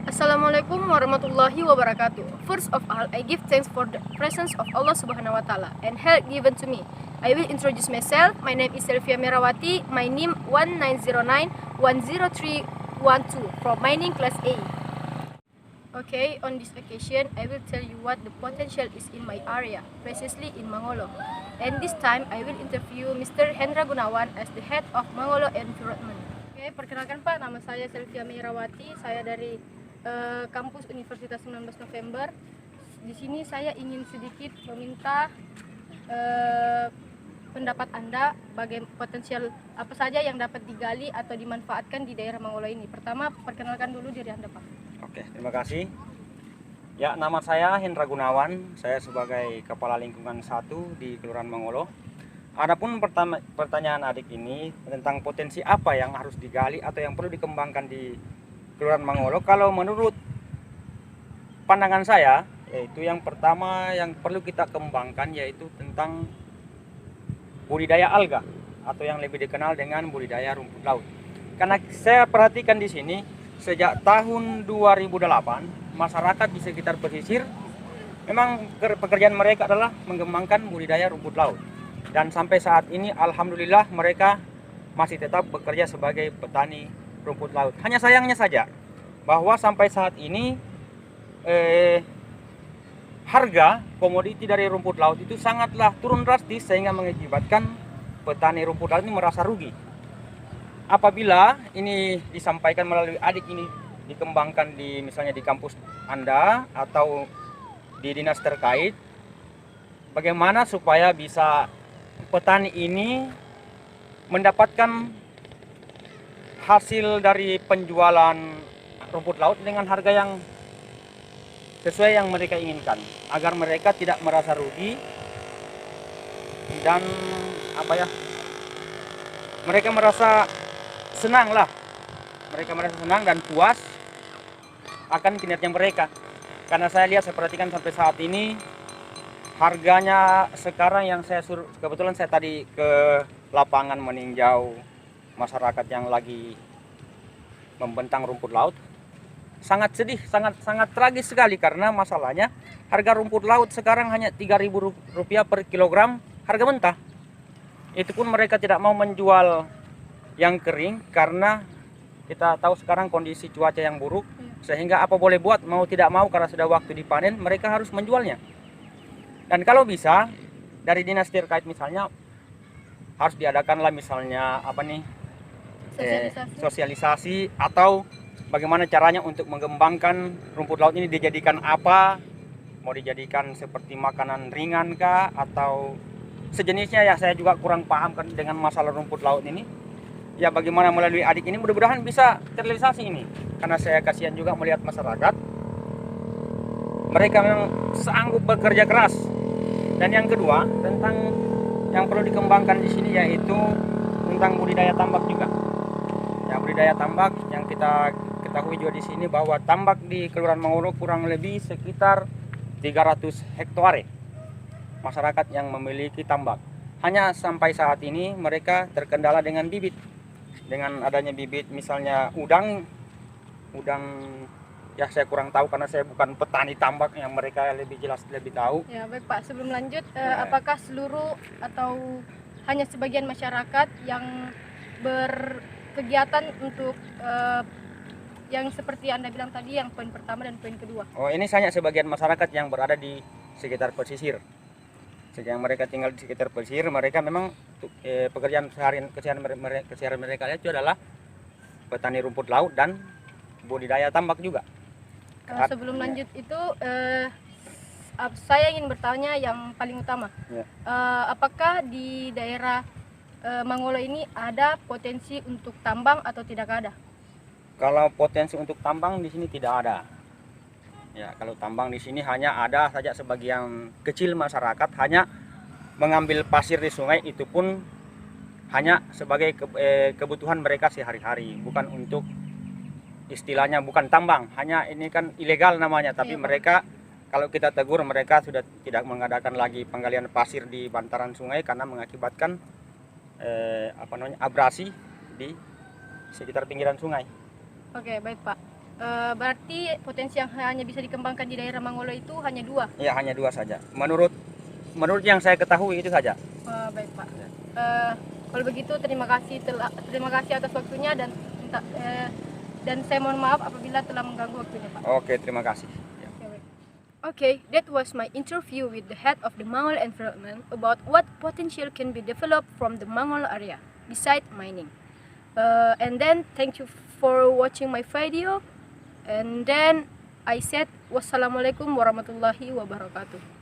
Assalamualaikum warahmatullahi wabarakatuh. First of all, I give thanks for the presence of Allah Subhanahu wa Ta'ala and help given to me. I will introduce myself. My name is Selvia Merawati. My name 1909-10312 from mining class A. Okay, on this occasion, I will tell you what the potential is in my area, precisely in Mangolo. And this time, I will interview Mr. Hendra Gunawan as the head of Mangolo Environment. Oke, perkenalkan Pak, nama saya Selvia Merawati. Saya dari kampus Universitas 19 November. Di sini saya ingin sedikit meminta pendapat Anda bagaimana potensial apa saja yang dapat digali atau dimanfaatkan di daerah Mangolo ini. Pertama, perkenalkan dulu diri Anda, Pak. Oke, terima kasih. Ya, nama saya Hendra Gunawan. Saya sebagai Kepala Lingkungan 1 di Kelurahan Mangolo. Adapun pertanyaan adik ini tentang potensi apa yang harus digali atau yang perlu dikembangkan di Kelurahan Mangolo, kalau menurut pandangan saya, yaitu yang pertama yang perlu kita kembangkan yaitu tentang budidaya alga atau yang lebih dikenal dengan budidaya rumput laut. Karena saya perhatikan di sini sejak tahun 2008 masyarakat di sekitar pesisir memang pekerjaan mereka adalah mengembangkan budidaya rumput laut. Dan sampai saat ini alhamdulillah mereka masih tetap bekerja sebagai petani rumput laut. Hanya sayangnya saja bahwa sampai saat ini harga komoditi dari rumput laut itu sangatlah turun drastis sehingga mengakibatkan petani rumput laut ini merasa rugi. Apabila ini disampaikan melalui adik ini dikembangkan di misalnya di kampus Anda atau di dinas terkait, bagaimana supaya bisa petani ini mendapatkan hasil dari penjualan rumput laut dengan harga yang sesuai yang mereka inginkan, agar mereka tidak merasa rugi dan mereka merasa senang dan puas akan kinerja mereka. Karena saya perhatikan sampai saat ini harganya sekarang yang kebetulan saya tadi ke lapangan meninjau masyarakat yang lagi membentang rumput laut, sangat sedih, sangat tragis sekali karena masalahnya harga rumput laut sekarang hanya Rp3.000 per kilogram harga mentah. Itu pun mereka tidak mau menjual yang kering karena kita tahu sekarang kondisi cuaca yang buruk, sehingga apa boleh buat, mau tidak mau karena sudah waktu dipanen mereka harus menjualnya. Dan kalau bisa dari dinas terkait misalnya harus diadakanlah misalnya sosialisasi atau bagaimana caranya untuk mengembangkan rumput laut ini dijadikan apa, mau dijadikan seperti makanan ringan kah atau sejenisnya, ya saya juga kurang paham kan dengan masalah rumput laut ini. Ya bagaimana melalui adik ini mudah-mudahan bisa terrealisasi ini, karena saya kasihan juga melihat masyarakat mereka memang sanggup bekerja keras. Dan yang kedua tentang yang perlu dikembangkan di sini yaitu tentang budidaya tambak juga. Ya, budidaya tambak yang kita ketahui juga di sini bahwa tambak di Kelurahan Mangolo kurang lebih sekitar 300 hektare masyarakat yang memiliki tambak. Hanya sampai saat ini mereka terkendala dengan bibit. Dengan adanya bibit misalnya udang ya saya kurang tahu karena saya bukan petani tambak, yang mereka lebih jelas lebih tahu. Ya baik Pak, sebelum lanjut apakah seluruh atau hanya sebagian masyarakat yang berkegiatan untuk yang seperti Anda bilang tadi, yang poin pertama dan poin kedua? Oh, ini hanya sebagian masyarakat yang berada di sekitar pesisir. Sejak mereka tinggal di sekitar pesisir, mereka memang pekerjaan keseharian mereka itu adalah petani rumput laut dan budidaya tambak juga. Sebelum lanjut itu saya ingin bertanya yang paling utama, apakah di daerah Mangolo ini ada potensi untuk tambang atau tidak ada? Kalau potensi untuk tambang di sini tidak ada. Ya, kalau tambang di sini hanya ada saja sebagian kecil masyarakat hanya mengambil pasir di sungai, itu pun hanya sebagai kebutuhan mereka sehari-hari, bukan untuk istilahnya bukan tambang, hanya ini kan ilegal namanya, tapi mereka kalau kita tegur mereka sudah tidak mengadakan lagi penggalian pasir di bantaran sungai karena mengakibatkan abrasi di sekitar pinggiran sungai. Oke, baik Pak. Berarti potensi yang hanya bisa dikembangkan di daerah Mangolo itu hanya 2. Ya, hanya 2 saja. Menurut yang saya ketahui itu saja. Baik Pak. Kalau begitu terima kasih atas waktunya dan saya mohon maaf apabila telah mengganggu waktunya Pak. Oke, terima kasih. Ya. Okay, that was my interview with the head of the Mangol environment about what potential can be developed from the Mangol area besides mining. And then thank you for watching my video. And then I said wassalamualaikum warahmatullahi wabarakatuh.